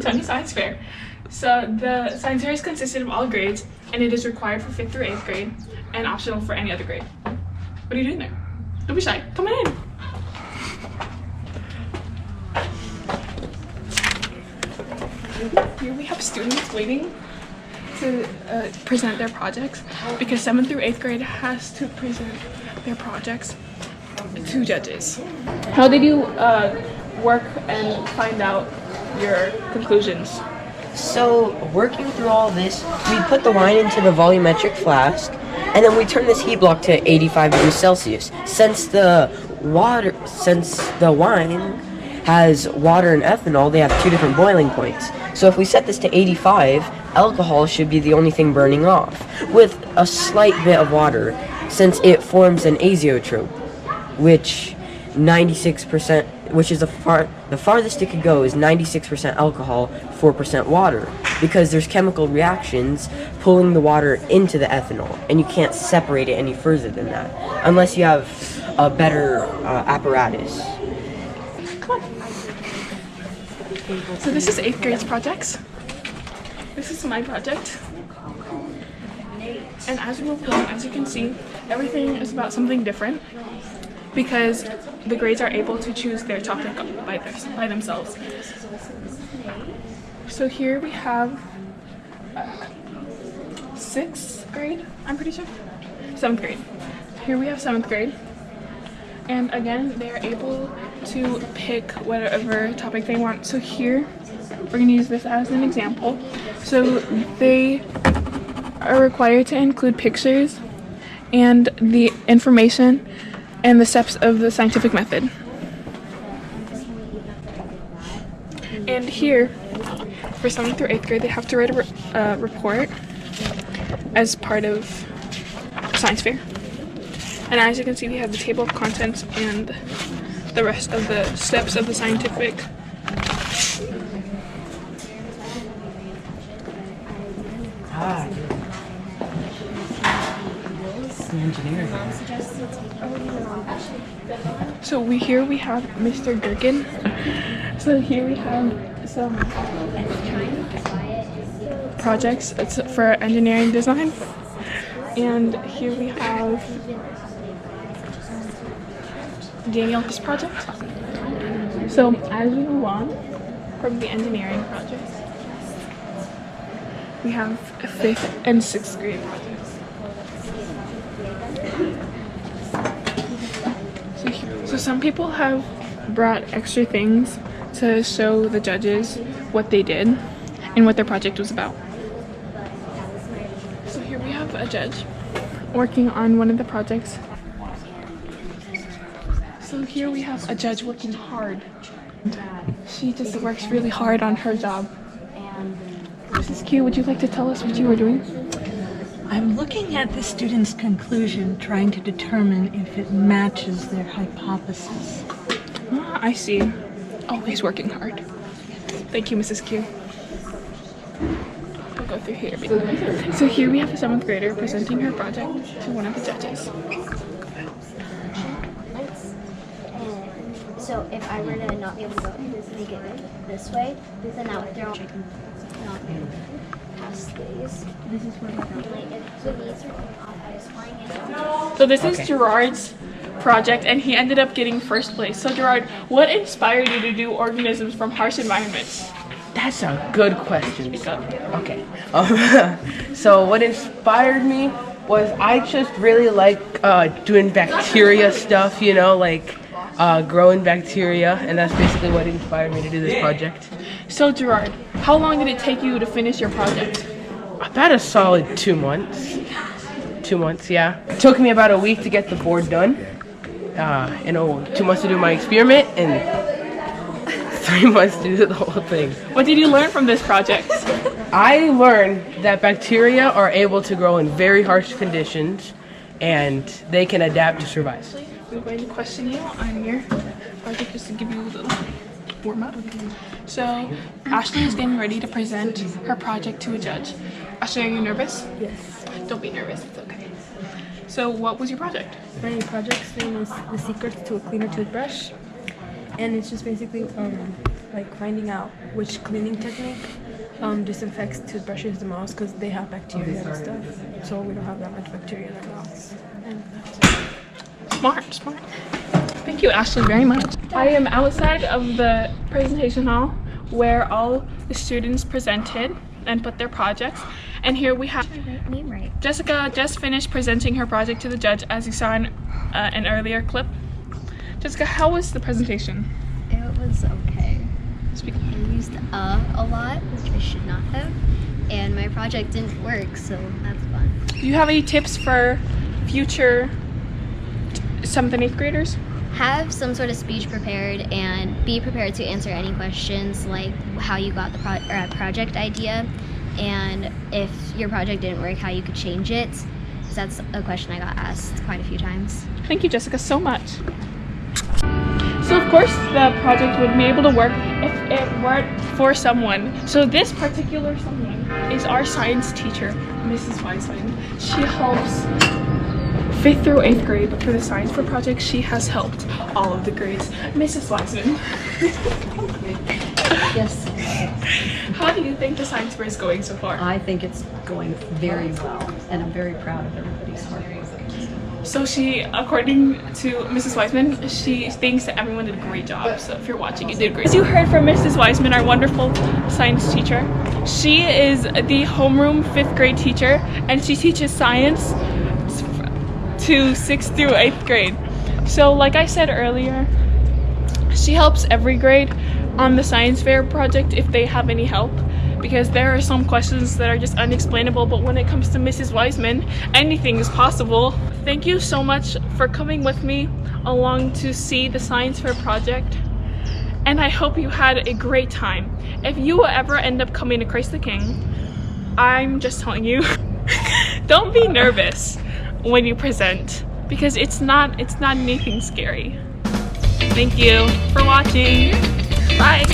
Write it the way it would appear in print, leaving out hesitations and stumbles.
2020 Science Fair. So the science fair is consisted of all grades, and it is required for 5th through 8th grade and optional for any other grade. What are you doing there? Don't be shy. Come on in. Here we have students waiting to present their projects because 7th through 8th grade has to present their projects to judges. How did you work and find out your conclusions? So, working through all this, we put the wine into the volumetric flask, and then we turn this heat block to 85 degrees Celsius. Since the wine has water and ethanol, they have two different boiling points. So if we set this to 85, alcohol should be the only thing burning off, with a slight bit of water, since it forms an azeotrope, which 96%, which is the farthest it could go is 96% alcohol, 4% water, because there's chemical reactions pulling the water into the ethanol, and you can't separate it any further than that, unless you have a better apparatus. So this is 8th grade's projects. This is my project. And as we move along, as you can see, everything is about something different because the grades are able to choose their topic by themselves. So here we have 6th grade, I'm pretty sure. 7th grade. Here we have 7th grade. And again, they are able to pick whatever topic they want. So here, we're going to use this as an example. So they are required to include pictures and the information and the steps of the scientific method. And here, for 7th through 8th grade, they have to write a report as part of science fair. And as you can see, we have the table of contents and the rest of the steps of the scientific. So here we have Mr. Gherkin. So here we have some projects for engineering design. And here we have Daniel's project. So as we move on from the engineering projects, we have 5th and 6th grade projects. So some people have brought extra things to show the judges what they did and what their project was about. So here we have a judge working on one of the projects. So here we have a judge working hard. She just works really hard on her job. Mrs. Q, would you like to tell us what you were doing? I'm looking at the student's conclusion, trying to determine if it matches their hypothesis. Ah, I see. Always working hard. Thank you, Mrs. Q. We'll go through here. So here we have a 7th grader presenting her project to one of the judges. So if I were to not be able to go make it this way, then I would throw not past these. This is where if the needs are coming off, I was flying in. So this is Gerard's project, and he ended up getting 1st place. So Gerard, what inspired you to do organisms from harsh environments? That's a good question. Speak up. Okay. So what inspired me was I just really like doing bacteria stuff, you know, like growing bacteria, and that's basically what inspired me to do this project. So Gerard, how long did it take you to finish your project? About a solid 2 months. 2 months, yeah. It took me about a week to get the board done, and 2 months to do my experiment, and 3 months to do the whole thing. What did you learn from this project? I learned that bacteria are able to grow in very harsh conditions, and they can adapt to survive. I'm going to question you on your project just to give you a little warm up. So Ashley is getting ready to present her project to a judge. Ashley, are you nervous? Yes. Don't be nervous, it's okay. So what was your project? My project's name is The Secret to a Cleaner Toothbrush. And it's just basically like finding out which cleaning technique disinfects toothbrushes the most, because they have bacteria and stuff. So we don't have that much bacteria in our mouths. And that's Smart, smart. Thank you, Ashley, very much. I am outside of the presentation hall where all the students presented and put their projects. And here we have Name right. Jessica just finished presenting her project to the judge, as you saw in an earlier clip. Jessica, how was the presentation? It was okay. Speak. I used a lot, which I should not have, and my project didn't work, so that's fun. Do you have any tips for future 7th and 8th graders? Have some sort of speech prepared and be prepared to answer any questions like how you got the project idea, and if your project didn't work, how you could change it, because that's a question I got asked quite a few times. Thank you, Jessica, so much. So of course the project would be able to work if it weren't for someone. So this particular someone is our science teacher, Mrs. Wiseman. She helps 5th through 8th grade, but for the science fair project, she has helped all of the grades. Mrs. Wiseman. Yes, How do you think the science fair is going so far? I think it's going very well, and I'm very proud of everybody's hard work. So she, according to Mrs. Wiseman, she thinks that everyone did a great job. So if you're watching, you did great. As you heard from Mrs. Wiseman, our wonderful science teacher, she is the homeroom 5th grade teacher, and she teaches science to 6th through 8th grade. So like I said earlier, she helps every grade on the science fair project if they have any help, because there are some questions that are just unexplainable, but when it comes to Mrs. Wiseman, anything is possible. Thank you so much for coming with me along to see the science fair project, and I hope you had a great time. If you ever end up coming to Christ the King, I'm just telling you, don't be nervous when you present, because it's not anything scary. Thank you for watching. Bye.